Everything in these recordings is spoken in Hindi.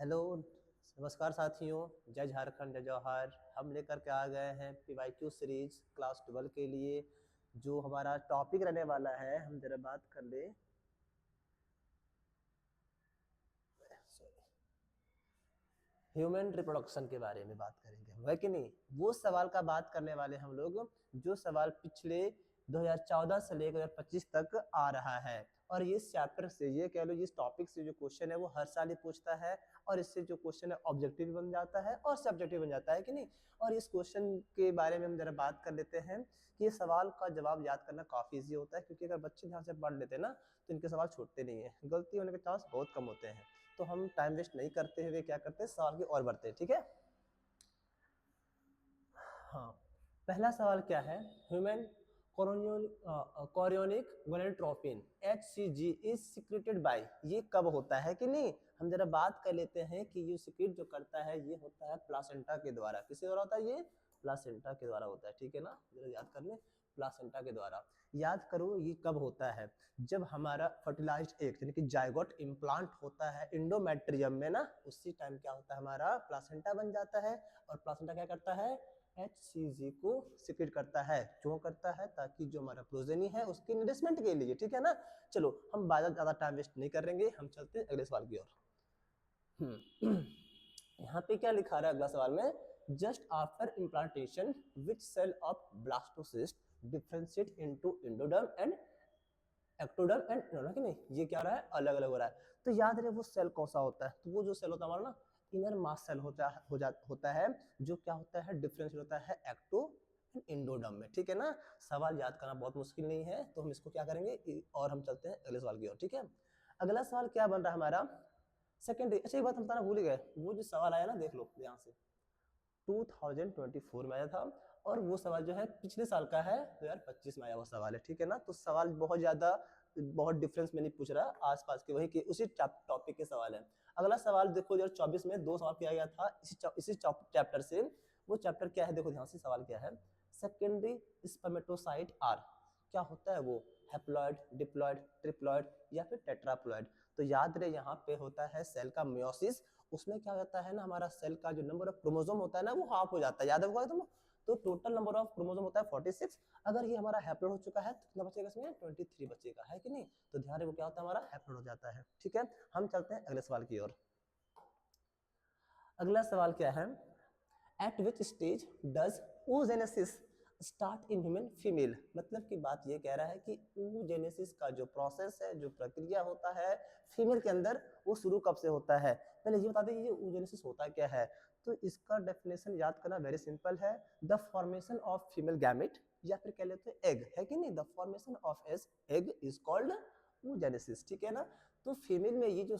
हेलो, नमस्कार साथियों। जय झारखंड, जय जवाहर। हम लेकर के आ गए हैं पीवाईक्यू सीरीज क्लास 12 के लिए। जो हमारा टॉपिक रहने वाला है, हम जरा बात कर ले। ह्यूमन रिप्रोडक्शन के बारे में बात करेंगे, है कि नहीं। वो सवाल का बात करने वाले हम लोग जो सवाल पिछले 2014 से लेकर 2025 तक आ रहा है। और इस चैप्टर से, ये कह लो, इस टॉपिक से जो क्वेश्चन है वो हर साल ही पूछता है। और इससे जो क्वेश्चन है ऑब्जेक्टिव भी बन जाता है और सब्जेक्टिव बन जाता है कि नहीं। और इस क्वेश्चन के बारे में हम जरा बात कर लेते हैं कि ये सवाल का जवाब याद करना काफी ईजी होता है, क्योंकि अगर बच्चे ध्यान से पढ़ लेते हैं ना तो इनके सवाल छूटते नहीं है, गलती होने के चांस बहुत कम होते हैं। तो हम टाइम वेस्ट नहीं करते हुए क्या करते हैं, सवाल की ओर बढ़ते हैं। ठीक है। हाँ, पहला सवाल क्या है। Human chorionic gonadotropin HCG is secreted by. ये कब होता है कि नहीं, हम जरा बात कर लेते हैं कि ये सिक्रेट जो करता है ये होता है प्लासेंटा के द्वारा। किसके द्वारा होता है ये? प्लासेंटा के द्वारा होता है। ठीक है ना, जरा याद कर ले, प्लासेंटा के द्वारा। याद करो ये कब होता है, जब हमारा फर्टिलाइज्ड एग यानी कि जायगोट इम्प्लांट होता है इंडोमेट्रियम में ना, उसी टाइम क्या होता है, हमारा प्लासेंटा बन जाता है। और प्लासेंटा क्या करता है, HCG को सिक्रेट करता है। क्यों करता है? ताकि जो हमारा प्रोजेनी है उसके नरिशमेंट के लिए। ठीक है ना। चलो, हम ज्यादा टाइम वेस्ट नहीं करेंगे, हम चलते हैं अगले सवाल की ओर। यहाँ पे क्या लिखा रहा है अगला सवाल में, just after implantation which cell of blastocyst differentiate into endoderm and ectoderm and endoderm, कि नहीं, ये क्या रहा है, अलग अलग हो रहा है। तो याद रहे वो सेल कौन सा होता है, तो वो जो सेल होता है हमारा ना, इनर मास सेल होता है, जो क्या होता है, डिफरेंशिएट होता है एक्टो एंड इंडोडर्म में। ठीक है ना। सवाल याद करना बहुत मुश्किल नहीं है, तो हम इसको क्या करेंगे और हम चलते हैं अगले सवाल की ओर। ठीक है। अगला सवाल क्या बन रहा है हमारा, सेकेंडरी। अच्छा, एक बात हम बताना भूल गए, वो जो सवाल आया ना, देख लो ध्यान से, 2024 में आया था। और वो सवाल जो है पिछले साल का है, 2025 में आया वो सवाल है। ठीक है ना। तो सवाल बहुत डिफरेंस में नहीं पूछ रहा, आसपास के वही के उसी टॉपिक के सवाल है। अगला सवाल देखो, 2024 में दो सवाल किया गया था इसी चैप्टर से। वो चैप्टर क्या है, देखो ध्यान से, सवाल क्या है, सेकेंडरी स्पर्मेटोसाइट आर क्या होता है वो, हैप्लॉइड, डिप्लॉइड, ट्रिप्लॉइड या फिर टेट्राप्लॉइड। तो याद रहे यहाँ पे होता है सेल का मियोसिस। उसमें क्या होता है ना, हमारा सेल का जो नंबर ऑफ क्रोमोसोम होता है ना वो हाफ हो जाता है, याद होगा तुम। तो टोटल नंबर ऑफ क्रोमोसोम होता है 46। अगर ये हमारा हैप्लॉइड हो चुका है तो कितना बचेगा इसमें, 23 बचेगा, है कि नहीं। तो ध्यान रहे वो क्या होता है, हमारा हैप्लॉइड हो जाता है। ठीक है। हम चलते हैं अगले सवाल की ओर। अगला सवाल क्या है, eight which stage does oogenesis start in human female. मतलब की बात ये कह रहा है कि oogenesis का जो प्रोसेस है, जो प्रक्रिया होता है फीमेल के अंदर, वो शुरू कब से होता है। पहले ये बता दें ये oogenesis होता क्या है। तो इसका डेफिनेशन याद करना वेरी सिंपल है, the formation of female gamete, या फिर कह लेते हैं एग, है कि नहीं। The formation of egg is called oogenesis। ठीक है ना। तो फीमेल में ये जो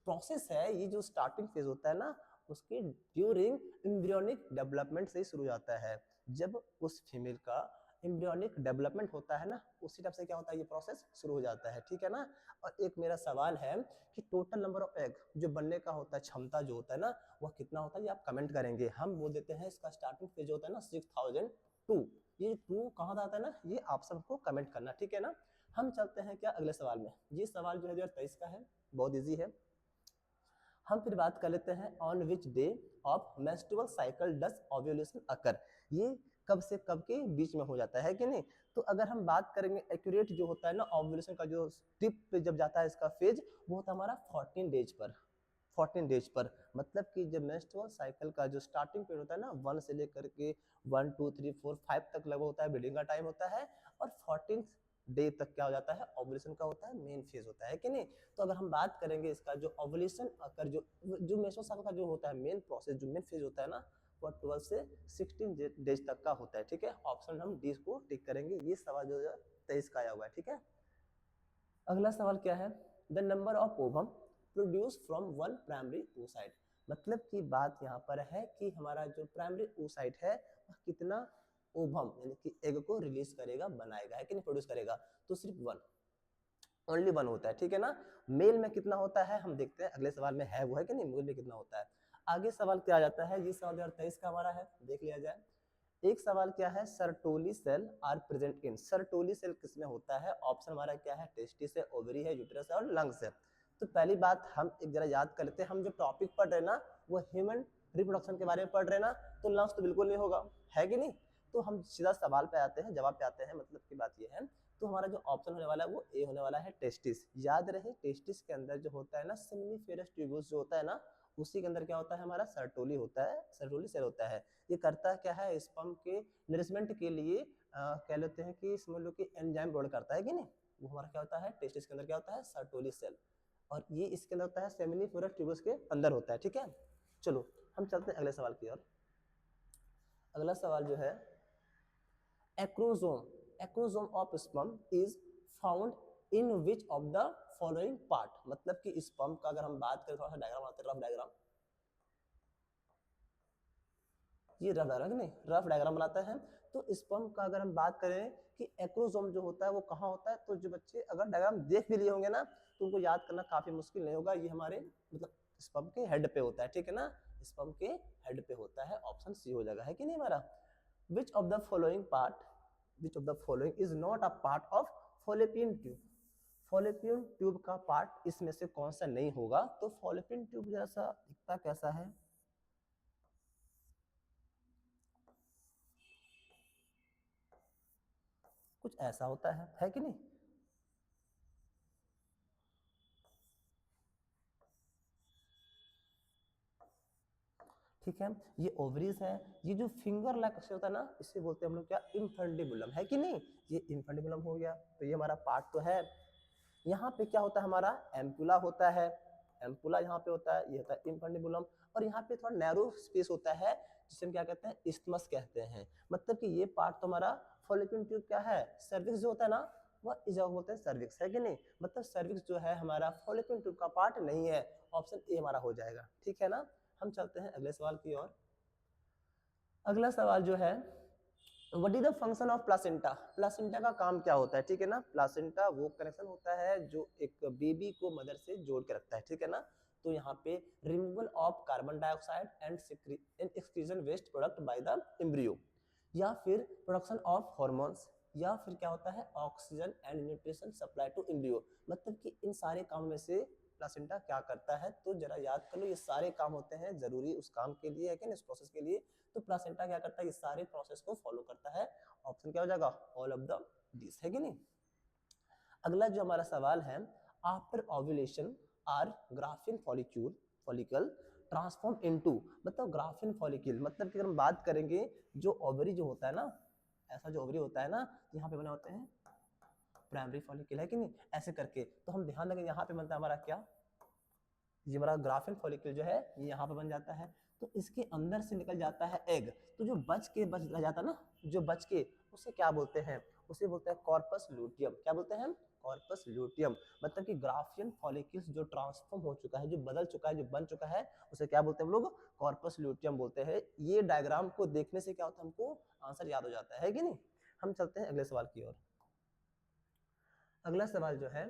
प्रोसेस है, ये जो स्टार्टिंग फेज होता है ना, उसके ड्यूरिंग एम्ब्रियोनिक डेवलपमेंट से ही शुरू हो जाता है। जब उस फीमेल का एम्ब्रियोनिक डेवलपमेंट होता है ना, उसी टाइप से क्या होता है, ये प्रोसेस शुरू हो जाता है। ठीक है ना। और एक मेरा सवाल है कि टोटल नंबर ऑफ एग जो बनने का होता है, क्षमता जो होता है ना, वह कितना होता है, ये आप कमेंट करेंगे। हम बोल देते हैं इसका स्टार्टिंग फेज होता है ना 6002। ये 2 कहाँ आता है ना, ये आप सबको कमेंट करना। ठीक है ना। हम चलते हैं क्या अगले सवाल में। ये सवाल जो है 2023 का है, बहुत ईजी है। हम फिर बात कर लेते हैं, on which day of menstrual cycle does ovulation occur. ये कब से कब के बीच में हो जाता है कि नहीं। तो अगर हम बात करेंगे एक्यूरेट जो होता है ना ओव्यूलेशन का, जो टिप पे जब जाता है इसका फेज, वो होता है हमारा 14 डेज पर। 14 डेज पर मतलब कि जब मेंस्ट्रुअल साइकिल का जो स्टार्टिंग पीरियड होता है ना, 1 से लेकर के 1 2 3 4 5 तक लगभग होता है, ब्लीडिंग का टाइम होता है। और 14 डे तक क्या हो जाता है, ओवुलेशन का होता है, मेन फेज होता है कि नहीं। तो अगर हम बात करेंगे इसका जो ओवुलेशन अकर जो मेंस्ट्रुअल साइकिल का जो होता है मेन प्रोसेस, जो मेन फेज होता है ना, वो 12 से 16 डेज तक का होता है। ठीक है। ऑप्शन हम डी को टिक करेंगे। ये सवाल जो 23 का आया हुआ है। ठीक है। अगला सवाल क्या है, the number of ovum produce from one primary oocyte। मतलब की बात यहाँ पर है कि हमारा जो प्राइमरी oocyte है वह कितना ओवम यानी कि एग को रिलीज करेगा, बनाएगा, है कि नहीं, प्रोड्यूस करेगा। तो सिर्फ 1, ओनली 1 होता है। ठीक है ना। मेल में कितना होता है हम देखते हैं अगले सवाल में, है वो, है कि नहीं, मेल में कितना होता है। आगे सवाल क्या आ जाता है, ये सवाल 2023 का हमारा है, देख लिया जाए। एक सवाल क्या है, Sertoli cell are present in. Sertoli cell किसमें होता है, ऑप्शन हमारा क्या है, टेस्टिस है, ओवरी है, यूटेरस है और लंग्स है। तो पहली बात हम एक जरा याद कर लेते हैं, हम जो टॉपिक पढ़ रहे हैं ना वो ह्यूमन रिप्रोडक्शन के बारे में पढ़ रहे हैं ना, तो लंग्स तो बिल्कुल नहीं होगा, है कि नहीं। तो हम सीधा सवाल पे आते हैं, जवाब पे आते हैं, मतलब की बात ये है। तो हमारा जो ऑप्शन होने वाला है वो ए होने वाला है, टेस्टिस। याद रहे टेस्टिस के अंदर जो होता है ना सेमिनिफेरस ट्यूबुल्स जो होता है ना, उसी के अंदर क्या होता है हमारा सर्टोली होता है, सर्टोली सेल होता है। ये करता क्या है, स्पर्म के नरिशमेंट के लिए कह लेते हैं कि समझ लो कि एंजाइम प्रोवाइड करता है कि नहीं। वो हमारा क्या होता है टेस्टिस के अंदर क्या होता है सर्टोली सेल, और ये इसके अंदर होता है सेमिनिफेरस ट्यूबुल्स के अंदर होता है, ठीक है। चलो हम चलते हैं अगले सवाल की ओर। अगला सवाल जो है acrosome of sperm is found in which of the following part, मतलब कि स्पर्म का अगर हम बात करें, थोड़ा सा डायग्राम आते हैं, रफ डायग्राम, ये रफ डायग्राम नहीं, रफ डायग्राम बनाते हैं। तो स्पर्म का अगर हम बात करें कि एक्रोसोम जो होता है वो कहाँ होता है, तो जो बच्चे अगर डायग्राम देख भी लिए होंगे ना तो उनको याद करना काफी मुश्किल नहीं होगा। ये हमारे मतलब स्पर्म के हेड पे होता है, ठीक है ना, स्पर्म के हेड पे होता है। ऑप्शन सी हो जाएगा, है कि नहीं हमारा। Which of the following part, which of the following is not a part of Fallopian tube, Fallopian tube का पार्ट इसमें से कौन सा नहीं होगा। तो फॉलोपियन ट्यूब जैसा दिखता कैसा है, कुछ ऐसा होता है कि नहीं। ठीक है, ये ओवरीज है। ये जो फिंगर लाइक होता है ना, इसे बोलते हैं हम लोग क्या, इन्फंडिबुलम, है कि नहीं। ये इन्फंडिबुलम हो गया, तो ये हमारा पार्ट तो है। यहाँ पे क्या होता है हमारा एम्पुला होता है, एम्पुला यहाँ पे होता है, ये होता है इन्फंडिबुलम। और यहाँ पे थोड़ा नैरो स्पेस होता है जिसे हम क्या कहते हैं इस्थमस कहते हैं। मतलब कि ये पार्ट तो हमारा फॉलोपियन ट्यूब क्या है, सर्विक्स जो होता है ना, वह इस जगह बोलते हैं सर्विक्स, है कि नहीं। मतलब सर्विक्स जो है हमारा फॉलोपियन ट्यूब का पार्ट नहीं है। ऑप्शन ए हमारा हो जाएगा, ठीक है ना। हम चलते हैं अगले सवाल की ओर। अगला सवाल जो है what is the function of placenta, placenta का काम क्या होता है, ठीक है ना। प्लासेंटा वो कनेक्शन होता है जो एक बेबी को मदर से जोड़ के रखता है, ठीक है ना। तो यहाँ पे removal of carbon dioxide and excretion waste product by the embryo, या फिर प्रोडक्शन ऑफ हार्मोन्स, या फिर क्या होता है oxygen and nutrition supply to embryo. मतलब कि इन सारे काम में से प्लासेंटा क्या करता है, तो जरा याद कर लो, ये सारे काम होते हैं जरूरी उस काम के लिए, है कि इस प्रोसेस के लिए। तो प्लासेंटा क्या करता है, ये सारे प्रोसेस को फॉलो करता है। ऑप्शन क्या हो जाएगा, ऑल ऑफ द दिस, है कि नहीं। अगला जो हमारा सवाल है, after ovulation are graafian follicle transform into, मतलब ग्राफिन फॉलिकल मतलब कि अगर हम बात करेंगे जो ओवरी जो होता है ना, ऐसा जो ओवरी होता है ना, यहाँ पे बने होते हैं प्राइमरी फॉलिकल, है कि नहीं, ऐसे करके। तो हम ध्यान देंगे यहाँ पे बनता है हमारा क्या, ये हमारा ग्राफिन फॉलिकल जो है ये यहाँ पे बन जाता है। तो इसके अंदर से निकल जाता है एग, तो जो बच रह जाता है ना, जो बच के, उसे क्या बोलते हैं, उसे बोलते हैं कॉर्पस लूटियम। क्या बोलते हैं, कॉर्पस लूटियम। मतलब कि ग्राफियन फॉलिकल्स जो ट्रांसफॉर्म हो चुका है, जो बदल चुका है, जो बन चुका है, उसे क्या बोलते हैं हम लोग, कॉर्पस लूटियम बोलते हैं। ये डायग्राम को देखने से क्या होता है, हमको आंसर याद हो जाता है कि नहीं। हम चलते हैं अगले सवाल की ओर। अगला सवाल जो है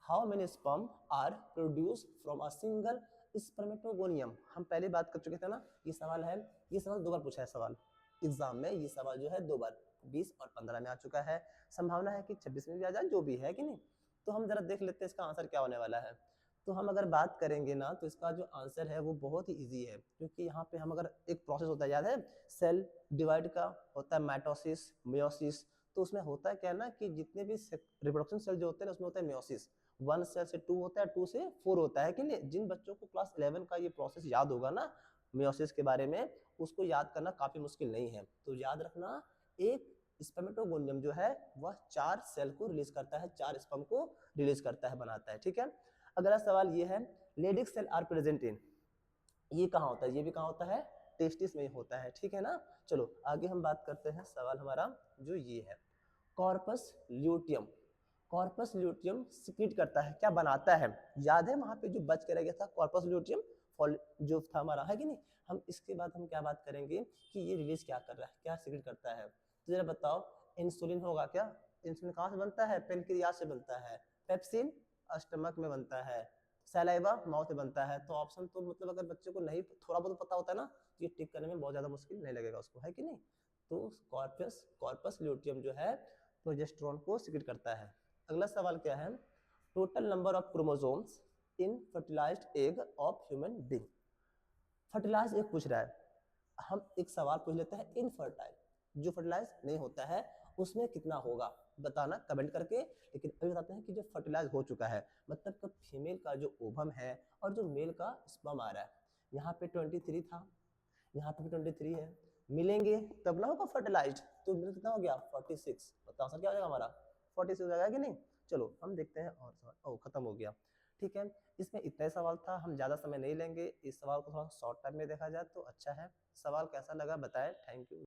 how many sperm are produce from a single spermatogonium. हम पहले बात कर चुके थे ना, ये सवाल है, ये सवाल दो बार पूछा है सवाल एग्जाम में, ये सवाल जो है दो बार 20 और 15 में आ चुका है। संभावना है कि 26 में भी आ जाए, जो भी है कि नहीं। तो हम जरा देख लेते हैं इसका आंसर क्या होने वाला है। तो हम अगर बात करेंगे ना, तो इसका जो आंसर है वो बहुत ही इजी है, क्योंकि यहाँ पे हम अगर एक प्रोसेस होता है, याद है सेल डिवाइड का होता है माइटोसिस मियोसिस। तो उसमें होता है क्या है ना कि जितने भी रिप्रोडक्शन सेल जो होते हैं उसमें होता है मियोसिस, 1 सेल से 2 होता है, 2 से 4 होता है कि नहीं। जिन बच्चों को क्लास 11 का ये प्रोसेस याद होगा ना मियोसिस के बारे में, उसको याद करना काफी मुश्किल नहीं है। तो याद रखना, एक स्पर्मेटोगोनियम जो है वह 4 सेल को रिलीज करता है, 4 स्पर्म को रिलीज करता है, बनाता है, ठीक है। अगला सवाल ये है Leydig cell are present in, ये कहाँ होता है, ये भी कहाँ होता है, टेस्टिस में ही होता है, ठीक है ना। चलो आगे हम बात करते हैं, सवाल हमारा जो ये है corpus luteum, corpus luteum secrete करता है, क्या बनाता है, याद है वहां पे जो बच के रह गया था कॉर्पस ल्यूटियम जो था हमारा, है कि नहीं। हम इसके बाद हम क्या बात करेंगे कि ये रिलीज क्या कर रहा है, क्या सिक्रीट करता है। तो जरा बताओ, इंसुलिन होगा क्या, इंसुलिन कहाँ से बनता है, पेनक्रियास से बनता है, पेप्सिन स्टमक में बनता है, सलाइवा माउथ में बनता है। तो ऑप्शन तो मतलब अगर बच्चे को नहीं थोड़ा बहुत पता होता है ना, ये टिक करने में बहुत ज्यादा मुश्किल नहीं लगेगा उसको, है कि नहीं। तो कॉर्पस ल्यूटियम जो है प्रोजेस्टेरोन को सिक्रीट करता है। अगला सवाल क्या है total number of chromosomes in fertilized egg of human being. Fertilize egg पूछ रहा है, हम एक सवाल पूछ लेते हैं इनफर्टाइल जो फर्टिलाइज नहीं होता है उसमें कितना होगा, बताना कमेंट करके। लेकिन अभी बताते हैं कि जो फर्टिलाइज हो चुका है मतलब कि फीमेल का जो ओवम है और जो मेल का स्पर्म आ रहा है, यहाँ पे 23 था, यहाँ पे भी 23 है, मिलेंगे तब ना होगा फर्टिलाइज्ड, तो मिल कितना हो गया 46। बताओ सर क्या हो जाएगा हमारा 46 हो जाएगा कि नहीं। चलो हम देखते हैं और सवाल, ओ खत्म हो गया। ठीक है, इसमें इतना ही सवाल था, हम ज़्यादा समय नहीं लेंगे, इस सवाल को थोड़ा शॉर्ट टाइम में देखा जाए तो अच्छा है। सवाल कैसा लगा बताएं, थैंक यू।